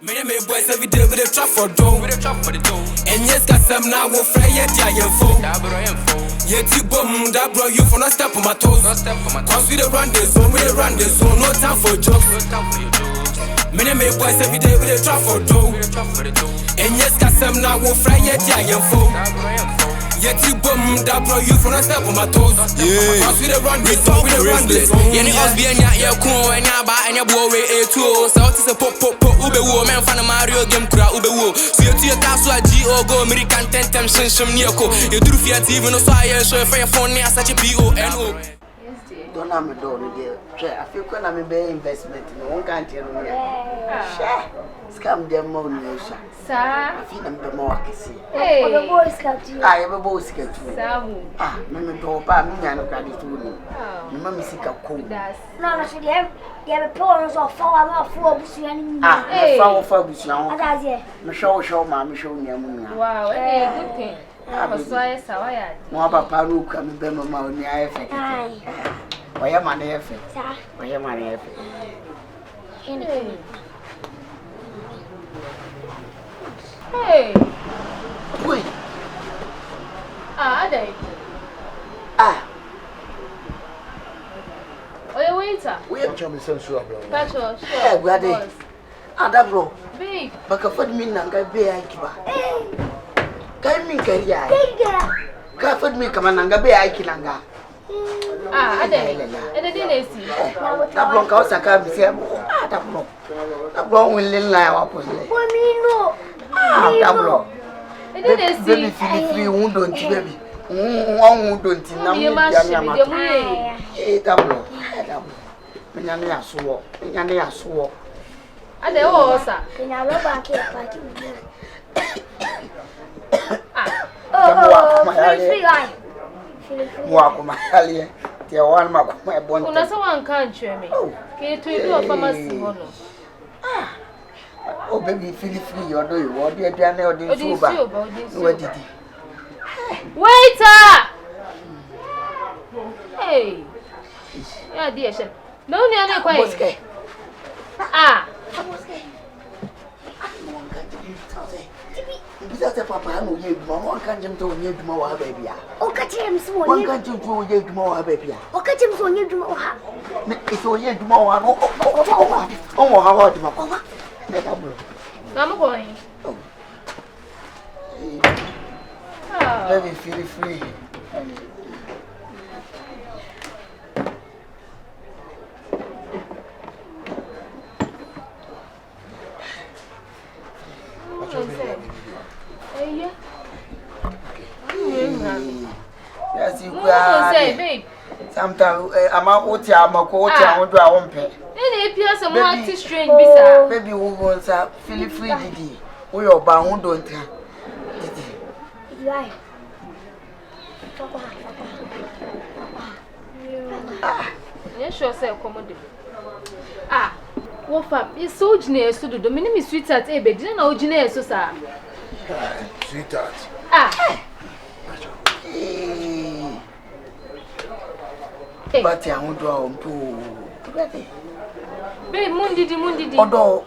Me boys every day with a trap for dough. And yes, got some now will fry yet, yeah, phone. Yet you bum that bro, you for not step on my toes. Cause we the run this zone, no time for jokes. Me boys every day with a trap for dough. And yes, got some now will fry yet, yeah, phone. Yet you bum that bro, you for not step on my toes. Cause we the run this zone, Yenny Osby and ya cool and ya ba and ya boy A2. So it's a pop ube wo men fan Mario game kura ube wo. So you to your task to a G.O. go American 10 times shim nioko. You do fear TV no so I show for your phone near such a PONO. Don't have me door there. I feel when I'm a investment in one country. Scam them money, sir. I feel them the more I see. Hey, the boys got you. I have a boy scared too. Ah, Mamma told me and credit to me. Mamma sick of cold. No, I should have a pawns or 4 busy. Ah, for busy. That's it. Michelle, Mamma, show me a moon. Wow, good thing. I was so I more papa look and be mamma on the effect. Why am I effect? Why am I effect? Hey. Wait. They. Oh, you waiter. We have to be so sure. Petrol, sure. Brother. That bro. Big. But I found me and I be a keeper. Can me carry? Can found me come and be a kilanga. They. And the dinner see. That block house I can't see. That block. That block will lie opposite. No. That block. Baby, free wound on baby. One wound on Yama. Tablo. Minania swore. Minania swore. And the horse. Can I go back here? Walk my alley. Dear one, my bonnet. Well, so one can't cheer me. Can you do a pharmacy? Oh, baby, feel free. You're doing what you're doing. Where did he? Waiter! Hey! Yeah, dear chef. No, no, quite. Because the papa no ye one can't jump to ye tomorrow, baby. Oh, catch him small. One can't jump to ye tomorrow, baby. Oh, catch him so near tomorrow. It's all ye tomorrow. Oh, how about tomorrow? I'm going. Let me feel free. Yes, you can. Babe. Sometimes I'm out with you. I'm a coach. I want to do a one pay. It appears some more strange bizarre. Baby, who wants a feel free, Didi? We are bound, don't you? Right. Yes, sure, say, commodity. What fab is so genius to do? The minimum is sweetheart, but didn't know genius, sir. Sweetheart. But I won't draw on to Babe, Mundi. Although,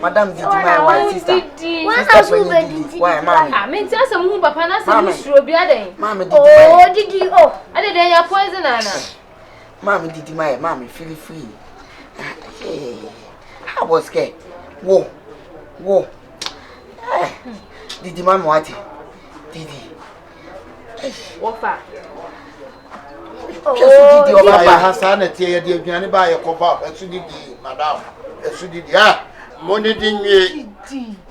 Madame did my sister. Why, Mamma? I mean, tell some who Papa Mamma, oh, did you? Oh, I did your poison, Anna. Mamma did my mammy feel free. How was scared? Whoa. Did the man what? Did he? What for? Oh, I have sanity. The piano by a cop. As you did, madam. As you did, yeah. Money didn't ye.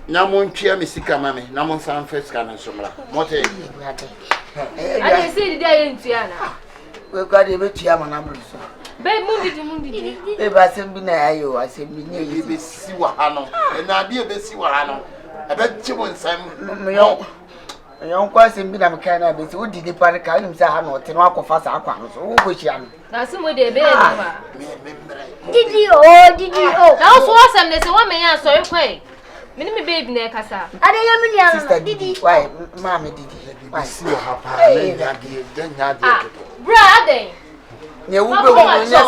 Namon cheer me sick, mammy. Namon San First Cannon Summer. Motte. I say the day in Tiana. We've got a bit of number. Babe, Mundi. If I send me now, I said, me near you be Siwano, and I dear be Siwano. I bet you won't send me. I don't quite seem to be a kind of it. Who did the party call himself or Tinoco Fast Aqua? So, which young? Now, somebody a bear. Did you? Oh, now, so awesome. There's a woman here, so you play. Minimum baby near Cassa. I didn't Did he? Why, Mammy did he? I see your papa. Brother. You will be one year.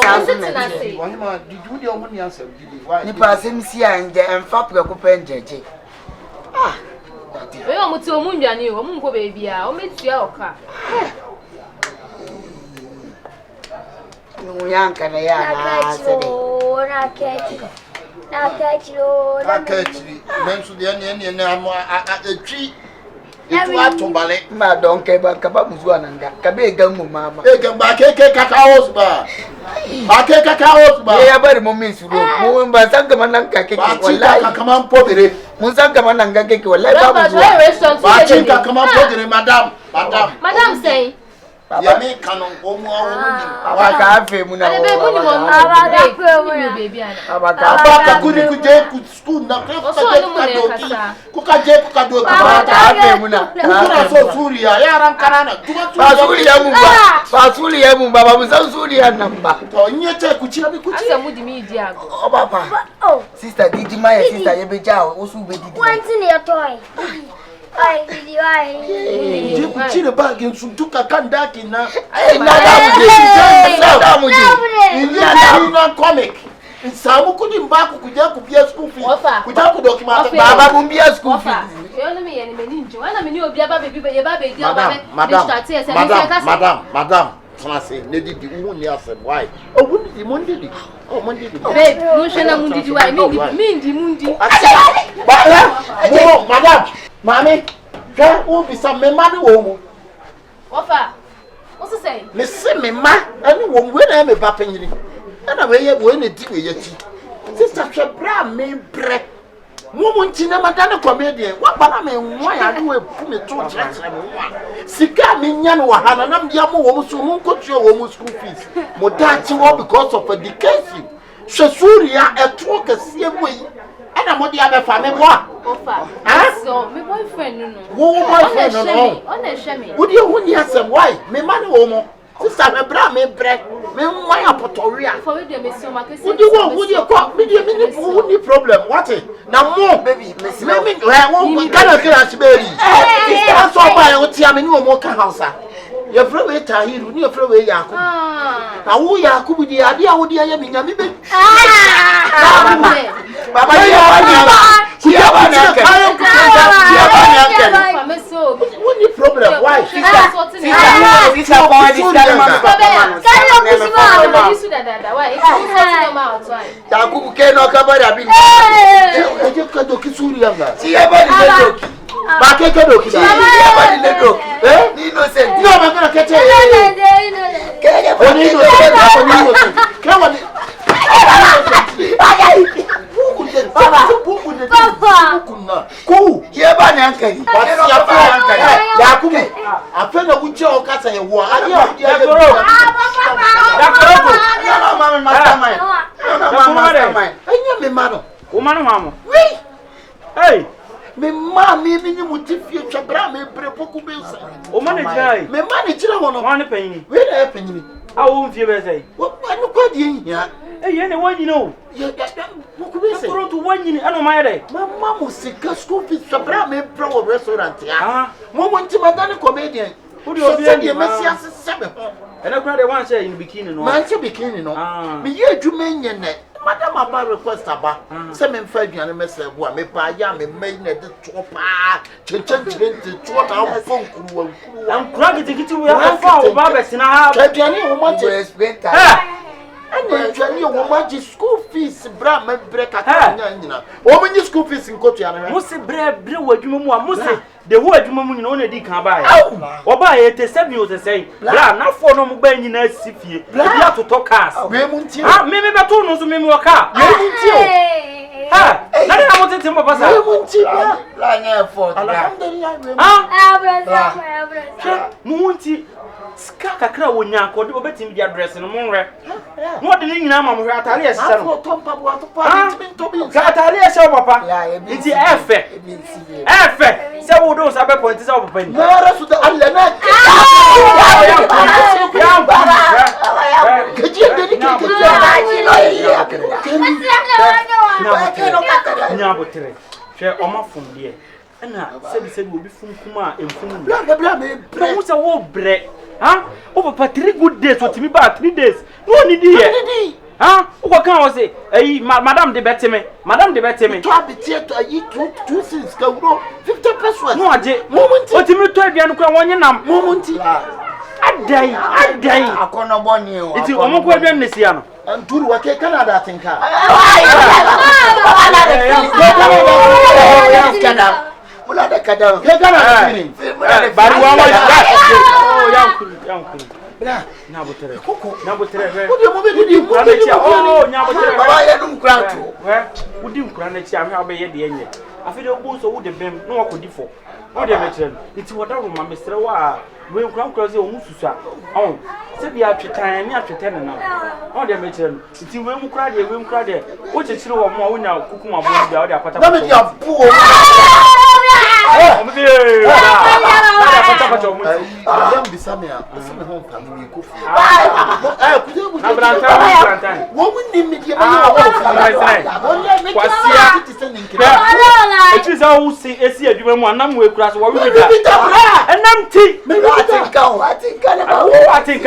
Why did you do only answer? Why? You pass him see and fap your coupon, JJ. Ah, we are to Munja new, a mungo baby. I'll meet your car. No young can I catch you. Mention the onion and a tree. It's to ballet. Ma don't care about Kabamuan and Kabega Mama. They can buy cacaos bar. Cacaos bar. Yeah, but moments room, but Sankamananga cake or like come on, pottery. Musankamananga cake or like a come on, pottery, madam, say. Ya me canon omo cafe muna abaka kuni kuje ku school na kuka je kuka do cafe muna kuna so Suria yaran kanana ba Suria mu baba musan Suria namba to nyete ku chira bi ku asa mudi mi di ago o papa sister Didi my sister ye beja o su be Didi What's in your toy? Ai Didi ai. Je ku chira bag sun tuka kan daki na na comic Samu kudi mbaku kuja kubia school fees. Kuja ku document baba kumbia school fees. Yo no me ye me ninjo. Wana me ni obi aba baby be di Madam. Say lady di won ya say why? Oh won di Monday. Oh Monday. Babe, no shena mundi why? Me ndi mundi. Madam. Mami, ka o bi sa me ma ni wo mu. Ofa. What's say? Me say me ma, ani wo we na me papa nyiri. Ana we ye we na di we ye ti. Sister Shebra me bre. Mo ntina madane comedian. Wa bana me nwa ya de we pu me to chese me nwa. Sika me nya no wahala na me am wo so mo nkotua wo mo school fees. Mo dachi wo because of education. Shesuria eto kase we. Ana mo dia be fa me bo. Ofa. So me boyfriend no. Wo boyfriend no. Ona shame. Wo dia hu ni asem why? Me ma ne wo mo. Sister Shebra me bre. Me nwa ya potoria. For we dey me so ma kese. Wo dia ko me dia me ni problem. What? Na mo Baby, me wo kana kira siberi. Sister so ba e otia me ni wo mo ka house. Your friend we Tahiru, ni your friend we Yakubu. Na wo Yakubu di ade a wo di aye me nyame be. Baba ya bani. Kuya bani ake. What the problem? Why? Sister, Yakubu keno kabari abi. Eje kado kisuri yanga. Siya bani ledoki. Ba keke doki. Siya bani ledoki. Ni innocent. No, I'm gonna catch it. Kaya Oni innocent. Kawa ni. Papa. Ko. Ye bani ankari. Wasi ya Yakubu. Afena wuche okasa ye wo. Ade a wudi aye. No, mama mastermind. No, mama mastermind. Anya me ma no. O ma no mama. Wi. Hey. Me ma me ni mutifie twabra me brepoku be usa. O ma ne trai. Me ma ne kira wono. Wa ne panyin. We na panyin. A wo mfie be sei. Wo anu kwadi hia. Eh ye ne wanyi no. Ye wo ku be sei. Kuro to wanyi ano ma ye dai. Mama musika school fees twabra me bre wo restaurant ya. Ah. Mo wonti madane comedian. Who do obi ani? Me mesi asese me ho. Ena kura de wan say in bikini no. Man se bikini no. Me ye adwuma nyene. Madam aba request aba. Se me mfa aduane mese bo a me pa ya me mai na de to pa. Chenchenchirenti to na fon kuruwa. Am kura gitigiti wo ya fa wo ba be sina ha. Aduane wo ma je explain that. Ana aduane wo ma je school fees bra me bre kaka nyina. Wo mo nyi school fees nkotu ana. Mo se bre wo adwuma mu a mo se de wo adwuma mu nyina o na di kan ba ya. Wo ba ye te 7 o se sei. Bra na fo no mo ba nyina sifie. Bi atoto cars. We mu nti. Ah me be to no so me wo car. We mu nti. Ha, na de na mo tete mo pasa. We mu nti. La na for. Alhamdulillah we mu. Ah, mo nti. Ska kakra wonya ko de obetim di address no mo nre. Mo de ni nyina ma mo hwe atare ese no. Afo tompa bo atopa nti bi. Ka atare ese papa. Nti efe. Efe. Se wo do sa be point se wo papa ni. Na rasu da Allah na. Nya botere. Hwe o ma fun de. Na sebi obi fun kuma enfun. Bra me Mo se wo bre. Huh? Over for 3 good days, what me about 3 days. No need here. Huh? What can I say? Hey, Madame de Beteme. Madame de Beteme. To have to eat 2 cents, go 50 pesos. No, I did. Moment. What you to be on one nam. Moment. I die. I can't born you. It's almost what you're missing. And to what Canada think. We come cross your mususa. Oh, said the after time, near to 10 now. Oh, they mentioned it's in women cry, women cry there. What is true of more now? Kukuma, the other part of your poor. Don't be some home family. Woman, it is all see a sea, you want number with class. What will be that? And empty. I think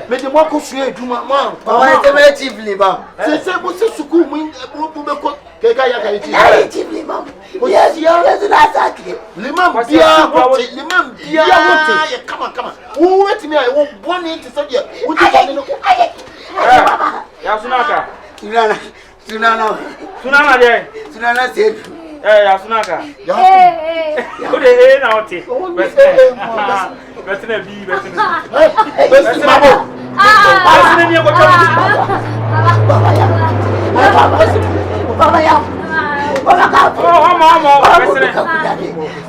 Mede moko sue adwuma man. Baba teme chief liba. Se mo se suku mu beko keka ya kai chief. Ai chief liba. Yes, yes na saki. Limam bia wote, limam bia wote. Come. Wo wet me I wo boni to say there. Wo ti boni no. Ya sunaka. Sunana there. Sunana said. Ya sunaka. Ya. Ko de na oti. Betina bi betina. Betina bo. Betina ni ko tawo. Baba ya. Baba ka. Oh, mama, betina.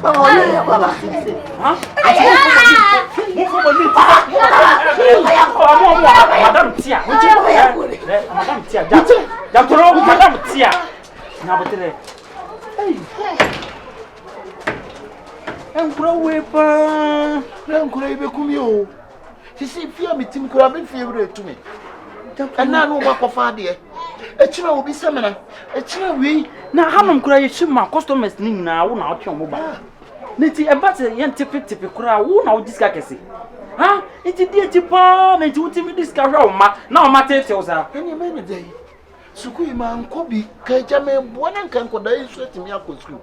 Baba. Huh? Madam Tia. Madam Tia. Jatoro, Madam Tia. Na betina. Hey. Enkura wepa. Enkura ibe kumi o. Sisi fia mitim kura be fie wure tumi. Ena no makofa de. Echira obi semena. Echira wi na hanom kura ye shima customers ni nyina wo na otwe mo ba. Niti ebate ye tipi kura wo na ojiska kese. Ha? Iti die tipa na iti utimi diska hwa ma na o matete o sa. Eni me ne dai. Suku ima nkobi ka jame bona nkan koda isu timi akosku.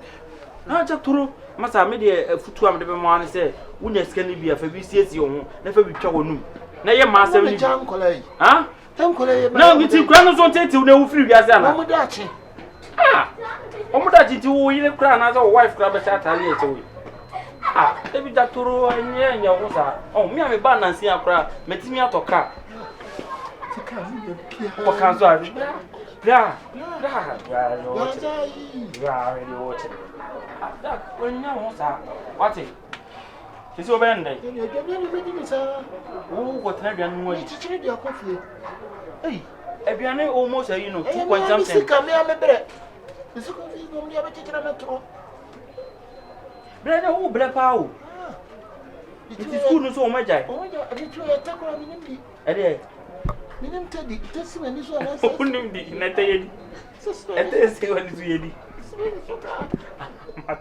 Na Jatoro masa me de futu am de be mo an se wunya sika ni bia fa bi siesi wo ho na fa bi twa wonum na ye ma asem ni jam kolai ha tankolai na ngiti kura no so tete wo na wo free biase ana mo dachi omudachi ti wo yire kura na so wife kura be chatale e chewe e bi Jatoro enye wo sa mi am ba nansi akura metimi atoka tika mi de pia wo kan so abi bra really watching. That when you want what it is over and day. Oh, what have you done? Teaching your coffee. Hey, Ebiane almost a 2 point something. Come here, my brother. This is going to be a metro. Brother, who black power? It is good so much. Oh, I did you attack on me. Eh, Minimum Teddy, this one is one. I